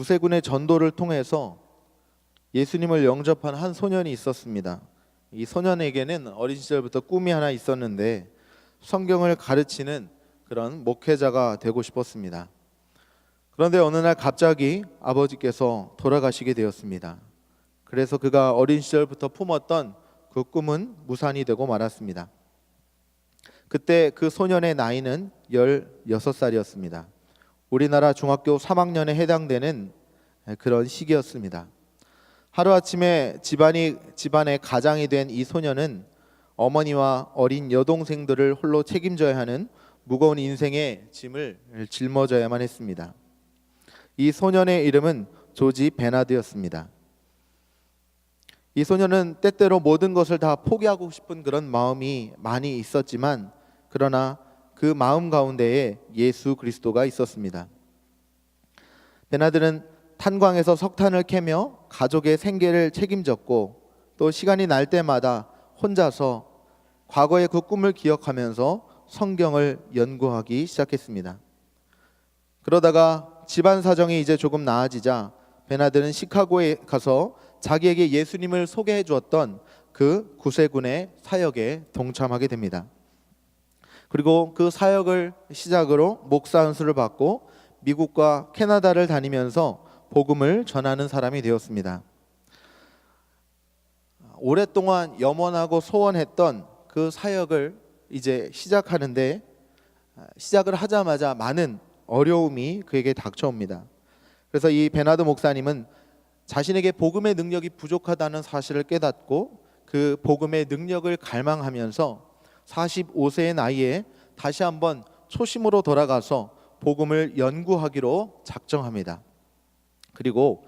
구세군의 전도를 통해서 예수님을 영접한 한 소년이 있었습니다. 이 소년에게는 어린 시절부터 꿈이 하나 있었는데 성경을 가르치는 그런 목회자가 되고 싶었습니다. 그런데 어느 날 갑자기 아버지께서 돌아가시게 되었습니다. 그래서 그가 어린 시절부터 품었던 그 꿈은 무산이 되고 말았습니다. 그때 그 소년의 나이는 16살이었습니다. 우리나라 중학교 3학년에 해당되는 그런 시기였습니다. 하루아침에 집안의 가장이 된 이 소년은 어머니와 어린 여동생들을 홀로 책임져야 하는 무거운 인생의 짐을 짊어져야만 했습니다. 이 소년의 이름은 조지 베나드였습니다. 이 소년은 때때로 모든 것을 다 포기하고 싶은 그런 마음이 많이 있었지만, 그러나 그 마음 가운데에 예수 그리스도가 있었습니다. 베나드는 탄광에서 석탄을 캐며 가족의 생계를 책임졌고, 또 시간이 날 때마다 혼자서 과거의 그 꿈을 기억하면서 성경을 연구하기 시작했습니다. 그러다가 집안 사정이 이제 조금 나아지자 베나드는 시카고에 가서 자기에게 예수님을 소개해 주었던 그 구세군의 사역에 동참하게 됩니다. 그리고 그 사역을 시작으로 목사 안수를 받고 미국과 캐나다를 다니면서 복음을 전하는 사람이 되었습니다. 오랫동안 염원하고 소원했던 그 사역을 이제 시작하는데, 시작을 하자마자 많은 어려움이 그에게 닥쳐옵니다. 그래서 이 베나드 목사님은 자신에게 복음의 능력이 부족하다는 사실을 깨닫고 그 복음의 능력을 갈망하면서 45세의 나이에 다시 한번 초심으로 돌아가서 복음을 연구하기로 작정합니다. 그리고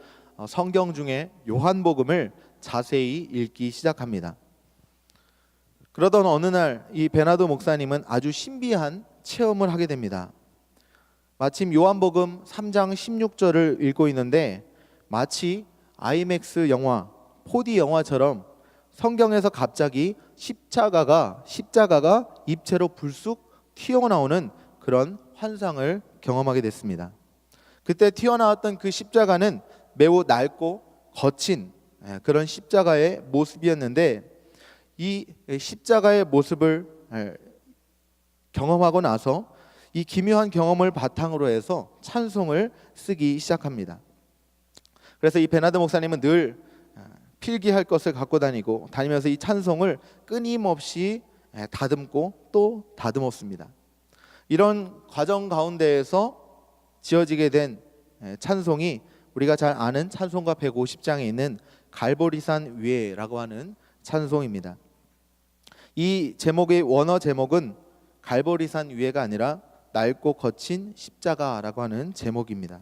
성경 중에 요한복음을 자세히 읽기 시작합니다. 그러던 어느 날 이 베나드 목사님은 아주 신비한 체험을 하게 됩니다. 마침 요한복음 3장 16절을 읽고 있는데 마치 IMAX 영화, 4D 영화처럼 성경에서 갑자기 십자가가 입체로 불쑥 튀어나오는 그런 환상을 경험하게 됐습니다. 그때 튀어나왔던 그 십자가는 매우 낡고 거친 그런 십자가의 모습이었는데, 이 십자가의 모습을 경험하고 나서 이 기묘한 경험을 바탕으로 해서 찬송을 쓰기 시작합니다. 그래서 이 베나드 목사님은 늘 필기할 것을 갖고 다니면서 이 찬송을 끊임없이 다듬고 또 다듬었습니다. 이런 과정 가운데에서 지어지게 된 찬송이 우리가 잘 아는 찬송가 150장에 있는 갈보리산 위에라고 하는 찬송입니다. 이 제목의 원어 제목은 갈보리산 위에가 아니라 낡고 거친 십자가라고 하는 제목입니다.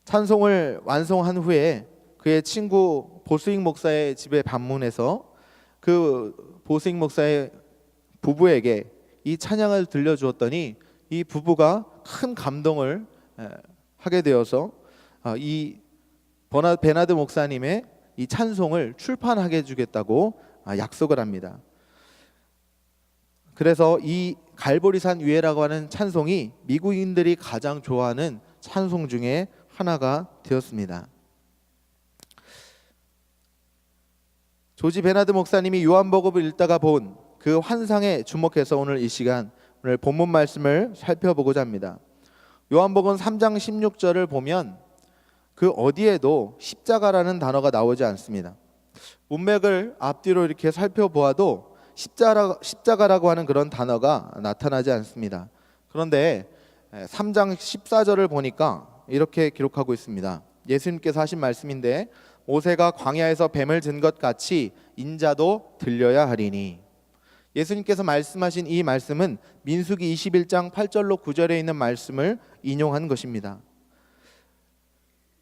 찬송을 완성한 후에 그의 친구 보스익 목사의 집에 방문해서 그 보스익 목사의 부부에게 이 찬양을 들려주었더니 이 부부가 큰 감동을 하게 되어서 이 베나드 목사님의 이 찬송을 출판하게 해주겠다고 약속을 합니다. 그래서 이 갈보리산 위에라고 하는 찬송이 미국인들이 가장 좋아하는 찬송 중에 하나가 되었습니다. 조지 베나드 목사님이 요한복음을 읽다가 본 그 환상에 주목해서 오늘 본문 말씀을 살펴보고자 합니다. 요한복음 3장 16절을 보면 그 어디에도 십자가라는 단어가 나오지 않습니다. 문맥을 앞뒤로 이렇게 살펴보아도 십자가라고 하는 그런 단어가 나타나지 않습니다. 그런데 3장 14절을 보니까 이렇게 기록하고 있습니다. 예수님께서 하신 말씀인데, 모세가 광야에서 뱀을 든 것 같이 인자도 들려야 하리니. 예수님께서 말씀하신 이 말씀은 민수기 21장 8절로 9절에 있는 말씀을 인용한 것입니다.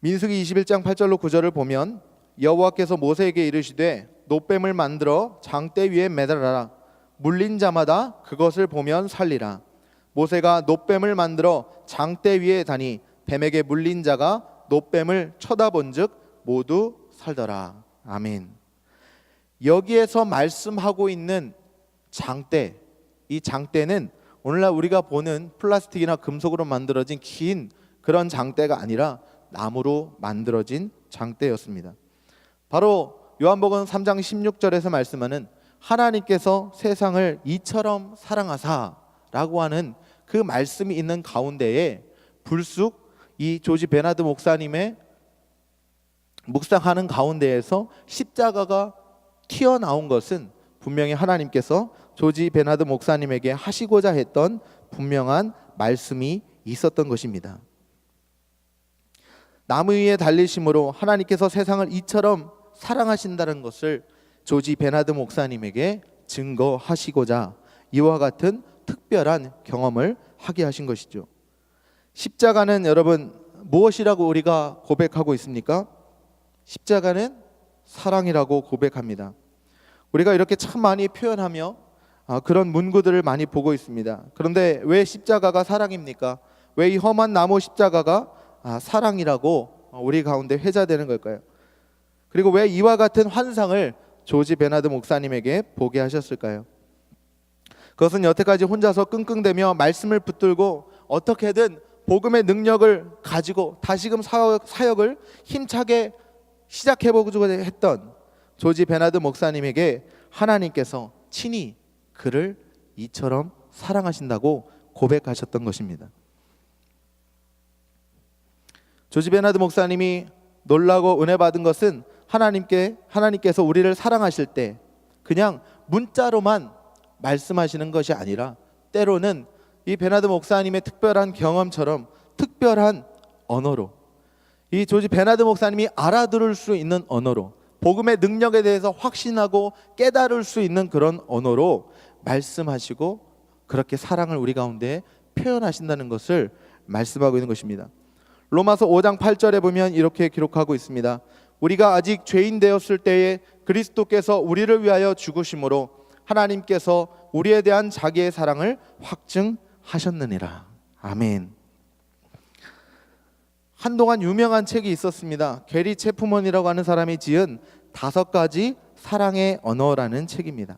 민수기 21장 8절로 9절을 보면 여호와께서 모세에게 이르시되 놋뱀을 만들어 장대 위에 매달아라. 물린 자마다 그것을 보면 살리라. 모세가 놋뱀을 만들어 장대 위에 다니 뱀에게 물린 자가 놋뱀을 쳐다본즉 모두 살더라. 아멘. 여기에서 말씀하고 있는 장대, 이 장대는 오늘날 우리가 보는 플라스틱이나 금속으로 만들어진 긴 그런 장대가 아니라 나무로 만들어진 장대였습니다. 바로 요한복음 3장 16절에서 말씀하는 하나님께서 세상을 이처럼 사랑하사라고 하는 그 말씀이 있는 가운데에 불쑥 이 조지 베나드 목사님의 묵상하는 가운데에서 십자가가 튀어나온 것은 분명히 하나님께서 조지 베나드 목사님에게 하시고자 했던 분명한 말씀이 있었던 것입니다. 나무 위에 달리심으로 하나님께서 세상을 이처럼 사랑하신다는 것을 조지 베나드 목사님에게 증거하시고자 이와 같은 특별한 경험을 하게 하신 것이죠. 십자가는 여러분 무엇이라고 우리가 고백하고 있습니까? 십자가는 사랑이라고 고백합니다. 우리가 이렇게 참 많이 표현하며 그런 문구들을 많이 보고 있습니다. 그런데 왜 십자가가 사랑입니까? 왜 이 험한 나무 십자가가 사랑이라고 우리 가운데 회자되는 걸까요? 그리고 왜 이와 같은 환상을 조지 베나드 목사님에게 보게 하셨을까요? 그것은 여태까지 혼자서 끙끙대며 말씀을 붙들고 어떻게든 복음의 능력을 가지고 다시금 사역을 힘차게 시작해보고자 했던 조지 베나드 목사님에게 하나님께서 친히 그를 이처럼 사랑하신다고 고백하셨던 것입니다. 조지 베나드 목사님이 놀라고 은혜 받은 것은 하나님께서 우리를 사랑하실 때 그냥 문자로만 말씀하시는 것이 아니라 때로는 이 베나드 목사님의 특별한 경험처럼 특별한 언어로, 이 조지 베나드 목사님이 알아들을 수 있는 언어로, 복음의 능력에 대해서 확신하고 깨달을 수 있는 그런 언어로 말씀하시고 그렇게 사랑을 우리 가운데 표현하신다는 것을 말씀하고 있는 것입니다. 로마서 5장 8절에 보면 이렇게 기록하고 있습니다. 우리가 아직 죄인 되었을 때에 그리스도께서 우리를 위하여 죽으심으로 하나님께서 우리에 대한 자기의 사랑을 확증하셨느니라. 아멘. 한동안 유명한 책이 있었습니다. 게리 체프먼이라고 하는 사람이 지은 5가지 사랑의 언어라는 책입니다.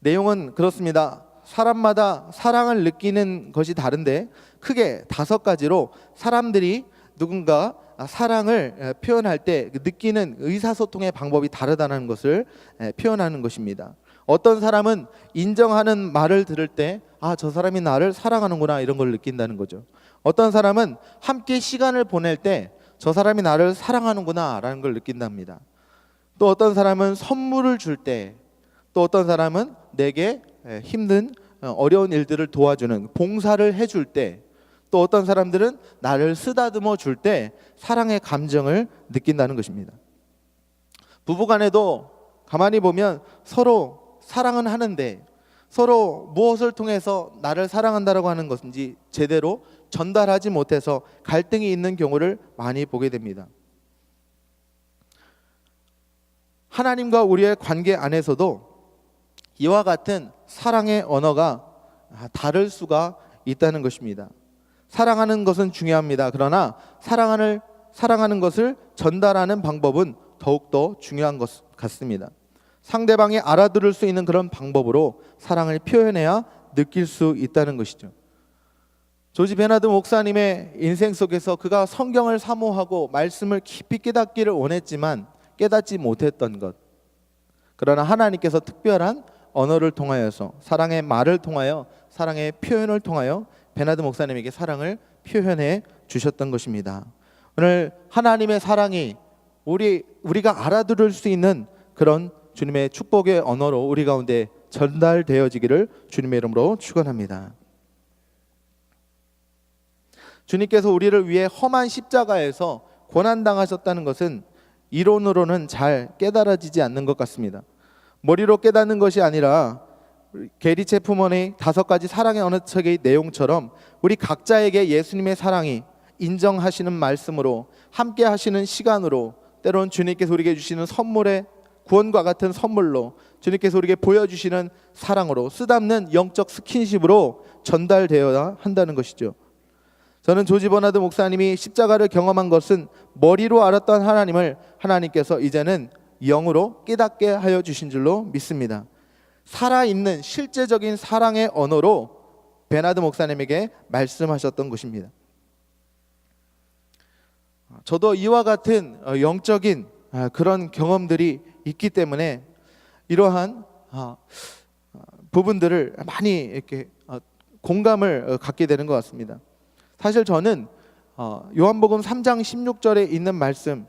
내용은 그렇습니다. 사람마다 사랑을 느끼는 것이 다른데 크게 5가지로 사람들이 누군가 사랑을 표현할 때 느끼는 의사소통의 방법이 다르다는 것을 표현하는 것입니다. 어떤 사람은 인정하는 말을 들을 때 저 사람이 나를 사랑하는구나 이런 걸 느낀다는 거죠. 어떤 사람은 함께 시간을 보낼 때 저 사람이 나를 사랑하는구나 라는 걸 느낀답니다. 또 어떤 사람은 선물을 줄 때, 또 어떤 사람은 내게 힘든 어려운 일들을 도와주는 봉사를 해줄 때, 또 어떤 사람들은 나를 쓰다듬어 줄 때 사랑의 감정을 느낀다는 것입니다. 부부간에도 가만히 보면 서로 사랑은 하는데 서로 무엇을 통해서 나를 사랑한다라고 하는 것인지 제대로 전달하지 못해서 갈등이 있는 경우를 많이 보게 됩니다. 하나님과 우리의 관계 안에서도 이와 같은 사랑의 언어가 다를 수가 있다는 것입니다. 사랑하는 것은 중요합니다. 그러나 사랑하는 것을 전달하는 방법은 더욱더 중요한 것 같습니다. 상대방이 알아들을 수 있는 그런 방법으로 사랑을 표현해야 느낄 수 있다는 것이죠. 조지 베나드 목사님의 인생 속에서 그가 성경을 사모하고 말씀을 깊이 깨닫기를 원했지만 깨닫지 못했던 것, 그러나 하나님께서 특별한 언어를 통하여서 사랑의 말을 통하여 사랑의 표현을 통하여 베나드 목사님에게 사랑을 표현해 주셨던 것입니다. 오늘 하나님의 사랑이 우리가 알아들을 수 있는 그런 주님의 축복의 언어로 우리 가운데 전달되어지기를 주님의 이름으로 축원합니다. 주님께서 우리를 위해 험한 십자가에서 고난당하셨다는 것은 이론으로는 잘 깨달아지지 않는 것 같습니다. 머리로 깨닫는 것이 아니라 게리 체프먼의 5가지 사랑의 언어 책의 내용처럼 우리 각자에게 예수님의 사랑이 인정하시는 말씀으로 함께 하시는 시간으로 때로는 주님께서 우리에게 주시는 선물의 구원과 같은 선물로 주님께서 우리에게 보여주시는 사랑으로 쓰담는 영적 스킨십으로 전달되어야 한다는 것이죠. 저는 조지 버나드 목사님이 십자가를 경험한 것은 머리로 알았던 하나님을 하나님께서 이제는 영으로 깨닫게 하여 주신 줄로 믿습니다. 살아있는 실제적인 사랑의 언어로 베나드 목사님에게 말씀하셨던 것입니다. 저도 이와 같은 영적인 그런 경험들이 있기 때문에 이러한 부분들을 많이 이렇게 공감을 갖게 되는 것 같습니다. 사실 저는 요한복음 3장 16절에 있는 말씀,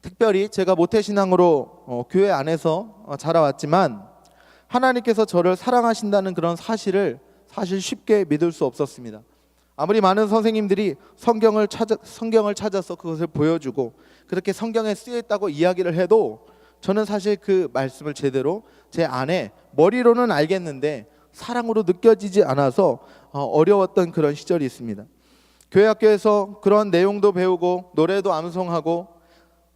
특별히 제가 모태신앙으로 교회 안에서 자라왔지만 하나님께서 저를 사랑하신다는 그런 사실을 사실 쉽게 믿을 수 없었습니다. 아무리 많은 선생님들이 성경을 찾아서 그것을 보여주고 그렇게 성경에 쓰여 있다고 이야기를 해도 저는 사실 그 말씀을 제대로 제 안에 머리로는 알겠는데 사랑으로 느껴지지 않아서 어려웠던 그런 시절이 있습니다. 교회 학교에서 그런 내용도 배우고 노래도 암송하고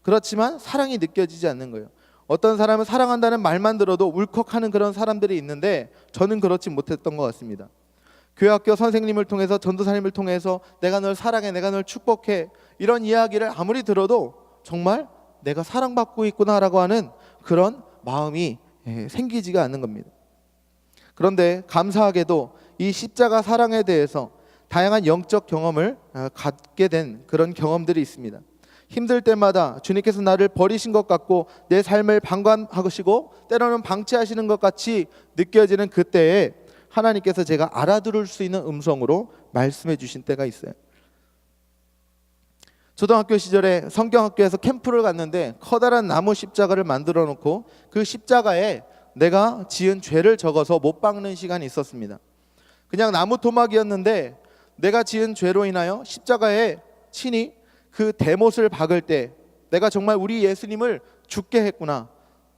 그렇지만 사랑이 느껴지지 않는 거예요. 어떤 사람은 사랑한다는 말만 들어도 울컥하는 그런 사람들이 있는데 저는 그렇지 못했던 것 같습니다. 교회 학교 선생님을 통해서, 전도사님을 통해서 내가 널 사랑해, 내가 널 축복해, 이런 이야기를 아무리 들어도 정말 내가 사랑받고 있구나라고 하는 그런 마음이 생기지가 않는 겁니다. 그런데 감사하게도 이 십자가 사랑에 대해서 다양한 영적 경험을 갖게 된 그런 경험들이 있습니다. 힘들 때마다 주님께서 나를 버리신 것 같고 내 삶을 방관하시고 때로는 방치하시는 것 같이 느껴지는 그때에 하나님께서 제가 알아들을 수 있는 음성으로 말씀해 주신 때가 있어요. 초등학교 시절에 성경학교에서 캠프를 갔는데 커다란 나무 십자가를 만들어 놓고 그 십자가에 내가 지은 죄를 적어서 못 박는 시간이 있었습니다. 그냥 나무 토막이었는데 내가 지은 죄로 인하여 십자가에 친히 그 대못을 박을 때 내가 정말 우리 예수님을 죽게 했구나,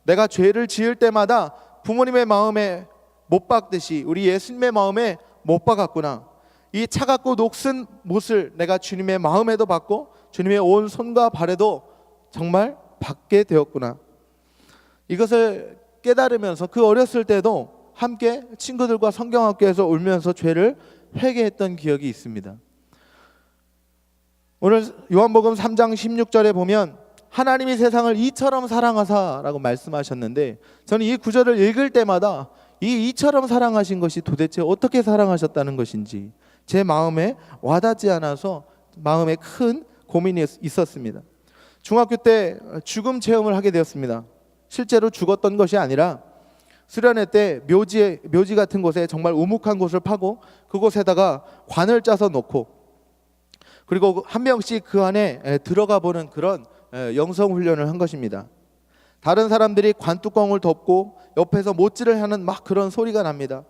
내가 죄를 지을 때마다 부모님의 마음에 못 박듯이 우리 예수님의 마음에 못 박았구나, 이 차갑고 녹슨 못을 내가 주님의 마음에도 박고 주님의 온 손과 발에도 정말 박게 되었구나, 이것을 깨달으면서 그 어렸을 때도 함께 친구들과 성경학교에서 울면서 죄를 회개했던 기억이 있습니다. 오늘 요한복음 3장 16절에 보면 하나님이 세상을 이처럼 사랑하사라고 말씀하셨는데 저는 이 구절을 읽을 때마다 이 이처럼 사랑하신 것이 도대체 어떻게 사랑하셨다는 것인지 제 마음에 와닿지 않아서 마음에 큰 고민이 있었습니다. 중학교 때 죽음 체험을 하게 되었습니다. 실제로 죽었던 것이 아니라 수련회 때 묘지 같은 곳에 정말 우묵한 곳을 파고 그곳에다가 관을 짜서 놓고 그리고 한 명씩 그 안에 들어가 보는 그런 영성 훈련을 한 것입니다. 다른 사람들이 관뚜껑을 덮고 옆에서 못질을 하는 막 그런 소리가 납니다.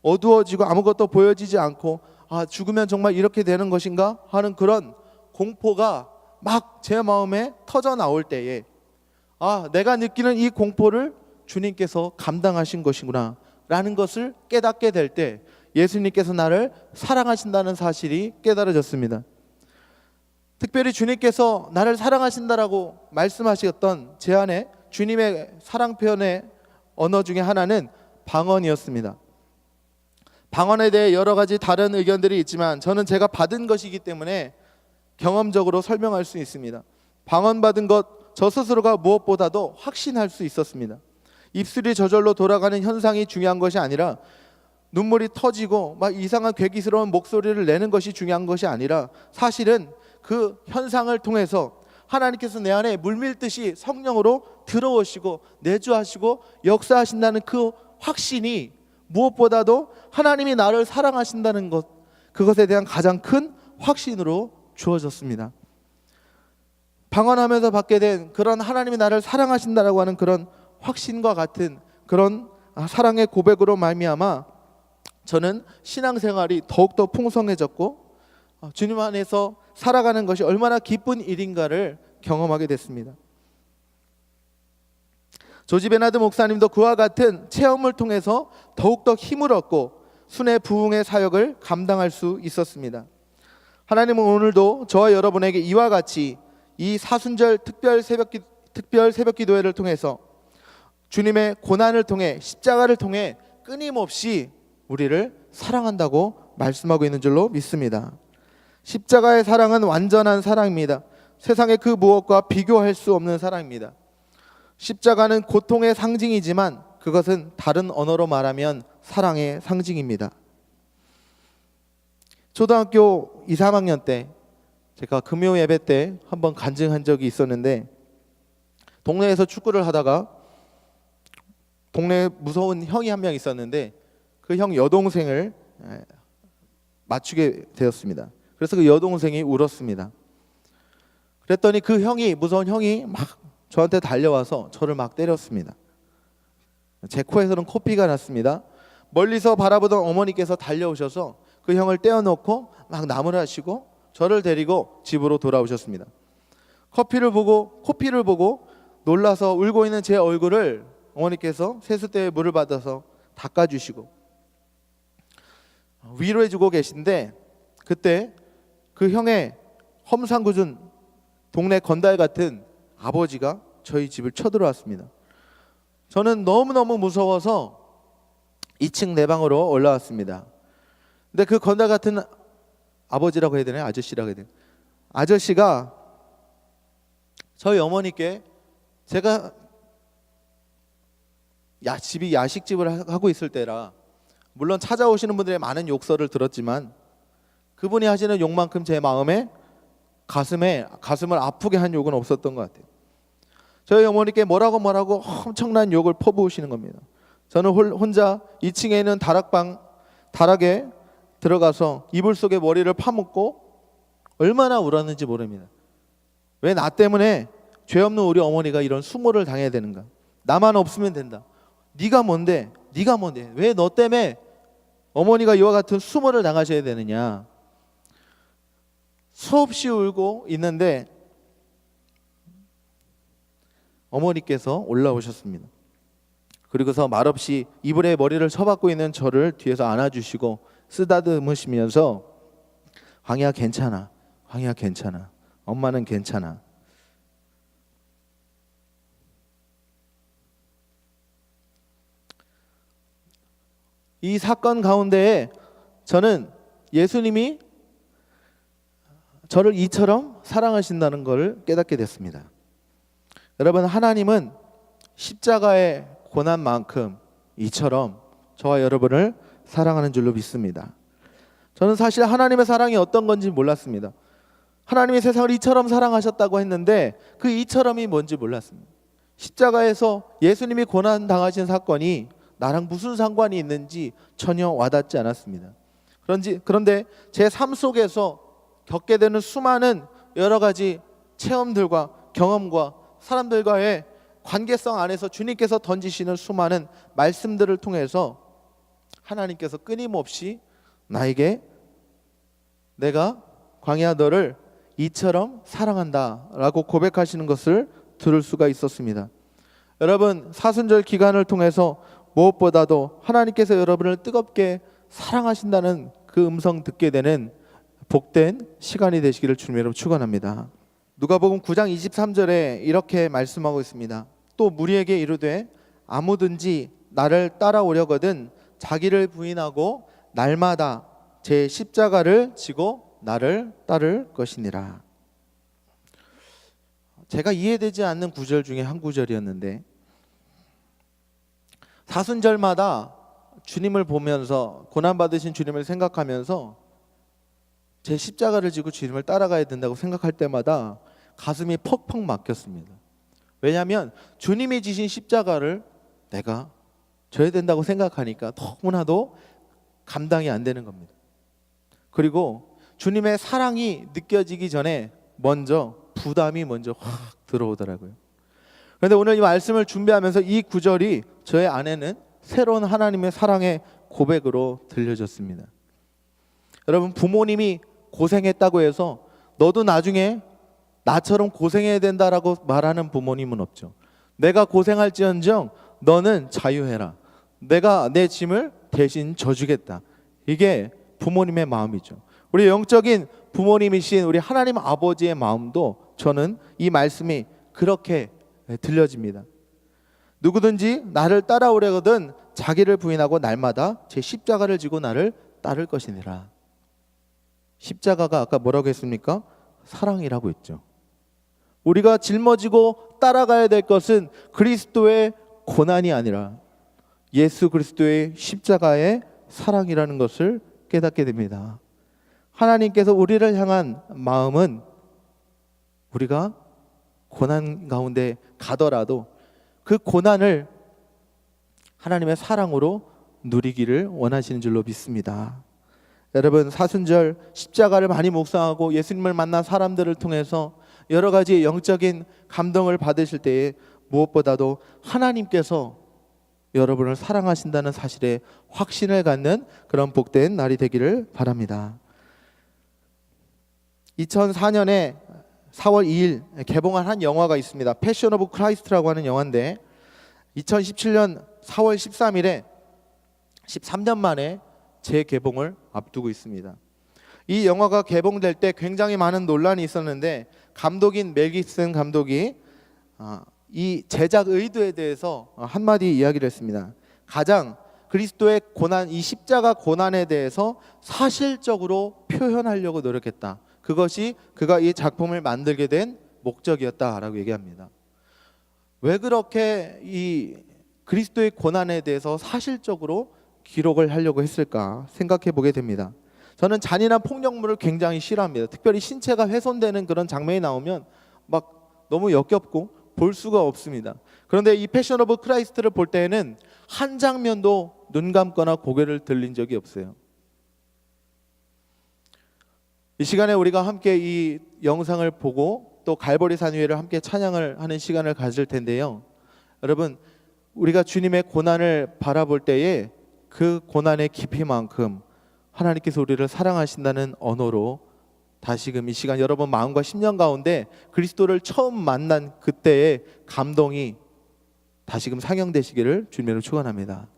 어두워지고 아무것도 보여지지 않고 죽으면 정말 이렇게 되는 것인가 하는 그런 공포가 막 제 마음에 터져 나올 때에 내가 느끼는 이 공포를 주님께서 감당하신 것이구나 라는 것을 깨닫게 될 때 예수님께서 나를 사랑하신다는 사실이 깨달아졌습니다. 특별히 주님께서 나를 사랑하신다라고 말씀하셨던 제 안에 주님의 사랑 표현의 언어 중에 하나는 방언이었습니다. 방언에 대해 여러 가지 다른 의견들이 있지만 저는 제가 받은 것이기 때문에 경험적으로 설명할 수 있습니다. 방언 받은 것 저 스스로가 무엇보다도 확신할 수 있었습니다. 입술이 저절로 돌아가는 현상이 중요한 것이 아니라 눈물이 터지고 막 이상한 괴기스러운 목소리를 내는 것이 중요한 것이 아니라 사실은 그 현상을 통해서 하나님께서 내 안에 물밀듯이 성령으로 들어오시고 내주하시고 역사하신다는 그 확신이 무엇보다도 하나님이 나를 사랑하신다는 것, 그것에 대한 가장 큰 확신으로 주어졌습니다. 방언하면서 받게 된 그런 하나님이 나를 사랑하신다라고 하는 그런 확신과 같은 그런 사랑의 고백으로 말미암아 저는 신앙생활이 더욱더 풍성해졌고 주님 안에서 살아가는 것이 얼마나 기쁜 일인가를 경험하게 됐습니다. 조지 베나드 목사님도 그와 같은 체험을 통해서 더욱더 힘을 얻고 순회 부흥의 사역을 감당할 수 있었습니다. 하나님은 오늘도 저와 여러분에게 이와 같이 이 사순절 특별 새벽 기도회를 통해서 주님의 고난을 통해 십자가를 통해 끊임없이 우리를 사랑한다고 말씀하고 있는 줄로 믿습니다. 십자가의 사랑은 완전한 사랑입니다. 세상의 그 무엇과 비교할 수 없는 사랑입니다. 십자가는 고통의 상징이지만 그것은 다른 언어로 말하면 사랑의 상징입니다. 초등학교 2, 3학년 때 제가 금요 예배 때 한번 간증한 적이 있었는데, 동네에서 축구를 하다가 동네에 무서운 형이 한 명 있었는데 그 형 여동생을 맞추게 되었습니다. 그래서 그 여동생이 울었습니다. 그랬더니 그 형이, 무서운 형이 막 저한테 달려와서 저를 막 때렸습니다. 제 코에서는 코피가 났습니다. 멀리서 바라보던 어머니께서 달려오셔서 그 형을 떼어놓고 막 나무라시고 저를 데리고 집으로 돌아오셨습니다. 코피를 보고 놀라서 울고 있는 제 얼굴을 어머니께서 세숫대에 물을 받아서 닦아주시고 위로해주고 계신데, 그때 그 형의 험상궂은 동네 건달 같은 아버지가 저희 집을 쳐들어왔습니다. 저는 너무너무 무서워서 2층 내 방으로 올라왔습니다. 근데 그 건달 같은 아버지라고 해야 되나요? 아저씨라고 해야 되나요? 아저씨가 저희 어머니께, 제가 집이 야식집을 하고 있을 때라 물론 찾아오시는 분들의 많은 욕설을 들었지만 그분이 하시는 욕만큼 제 마음에 가슴을 아프게 한 욕은 없었던 것 같아요. 저희 어머니께 뭐라고 엄청난 욕을 퍼부으시는 겁니다. 저는 혼자 2층에 있는 다락에 들어가서 이불 속에 머리를 파묻고 얼마나 울었는지 모릅니다. 왜 나 때문에 죄 없는 우리 어머니가 이런 수모를 당해야 되는가? 나만 없으면 된다. 네가 뭔데? 왜 너 때문에 어머니가 이와 같은 수모를 당하셔야 되느냐? 수없이 울고 있는데 어머니께서 올라오셨습니다. 그리고서 말없이 이불에 머리를 쳐박고 있는 저를 뒤에서 안아주시고 쓰다듬으시면서 광희야 괜찮아, 엄마는 괜찮아. 이 사건 가운데에 저는 예수님이 저를 이처럼 사랑하신다는 것을 깨닫게 됐습니다. 여러분, 하나님은 십자가의 고난만큼 이처럼 저와 여러분을 사랑하는 줄로 믿습니다. 저는 사실 하나님의 사랑이 어떤 건지 몰랐습니다. 하나님이 세상을 이처럼 사랑하셨다고 했는데 그 이처럼이 뭔지 몰랐습니다. 십자가에서 예수님이 고난 당하신 사건이 나랑 무슨 상관이 있는지 전혀 와닿지 않았습니다. 그런데 제 삶 속에서 겪게 되는 수많은 여러 가지 체험들과 경험과 사람들과의 관계성 안에서 주님께서 던지시는 수많은 말씀들을 통해서 하나님께서 끊임없이 나에게 내가 광야 너를 이처럼 사랑한다 라고 고백하시는 것을 들을 수가 있었습니다. 여러분, 사순절 기간을 통해서 무엇보다도 하나님께서 여러분을 뜨겁게 사랑하신다는 그 음성 듣게 되는 복된 시간이 되시기를 주님으로 축원합니다. 누가복음 9장 23절에 이렇게 말씀하고 있습니다. 또 무리에게 이르되 아무든지 나를 따라오려거든 자기를 부인하고 날마다 제 십자가를 지고 나를 따를 것이니라. 제가 이해되지 않는 구절 중에 한 구절이었는데, 사순절마다 주님을 보면서 고난받으신 주님을 생각하면서 제 십자가를 지고 주님을 따라가야 된다고 생각할 때마다 가슴이 퍽퍽 막혔습니다. 왜냐하면 주님이 지신 십자가를 내가 져야 된다고 생각하니까 너무나도 감당이 안 되는 겁니다. 그리고 주님의 사랑이 느껴지기 전에 부담이 먼저 확 들어오더라고요. 그런데 오늘 이 말씀을 준비하면서 이 구절이 저의 안에는 새로운 하나님의 사랑의 고백으로 들려졌습니다. 여러분, 부모님이 고생했다고 해서 너도 나중에 나처럼 고생해야 된다라고 말하는 부모님은 없죠. 내가 고생할지언정 너는 자유해라. 내가 내 짐을 대신 져주겠다. 이게 부모님의 마음이죠. 우리 영적인 부모님이신 우리 하나님 아버지의 마음도 저는 이 말씀이 그렇게 들려집니다. 누구든지 나를 따라오려거든 자기를 부인하고 날마다 제 십자가를 지고 나를 따를 것이니라. 십자가가 아까 뭐라고 했습니까? 사랑이라고 했죠. 우리가 짊어지고 따라가야 될 것은 그리스도의 고난이 아니라 예수 그리스도의 십자가의 사랑이라는 것을 깨닫게 됩니다. 하나님께서 우리를 향한 마음은 우리가 고난 가운데 가더라도 그 고난을 하나님의 사랑으로 누리기를 원하시는 줄로 믿습니다. 여러분, 사순절 십자가를 많이 묵상하고 예수님을 만난 사람들을 통해서 여러 가지 영적인 감동을 받으실 때에 무엇보다도 하나님께서 여러분을 사랑하신다는 사실에 확신을 갖는 그런 복된 날이 되기를 바랍니다. 2004년에 4월 2일 개봉한 한 영화가 있습니다. 패션 오브 크라이스트라고 하는 영화인데 2017년 4월 13일에 13년 만에 재개봉을 앞두고 있습니다. 이 영화가 개봉될 때 굉장히 많은 논란이 있었는데 감독인 멜 깁슨 감독이 이 제작 의도에 대해서 한마디 이야기를 했습니다. 가장 그리스도의 고난, 이 십자가 고난에 대해서 사실적으로 표현하려고 노력했다. 그것이 그가 이 작품을 만들게 된 목적이었다라고 얘기합니다. 왜 그렇게 이 그리스도의 고난에 대해서 사실적으로 기록을 하려고 했을까 생각해 보게 됩니다. 저는 잔인한 폭력물을 굉장히 싫어합니다. 특별히 신체가 훼손되는 그런 장면이 나오면 막 너무 역겹고 볼 수가 없습니다. 그런데 이 패션 오브 크라이스트를 볼 때에는 한 장면도 눈 감거나 고개를 들린 적이 없어요. 이 시간에 우리가 함께 이 영상을 보고 또 갈보리산 위에를 함께 찬양을 하는 시간을 가질 텐데요. 여러분, 우리가 주님의 고난을 바라볼 때에 그 고난의 깊이만큼 하나님께서 우리를 사랑하신다는 언어로 다시금 이 시간 여러분 마음과 심령 가운데 그리스도를 처음 만난 그때의 감동이 다시금 상영되시기를 주님으로 축원합니다.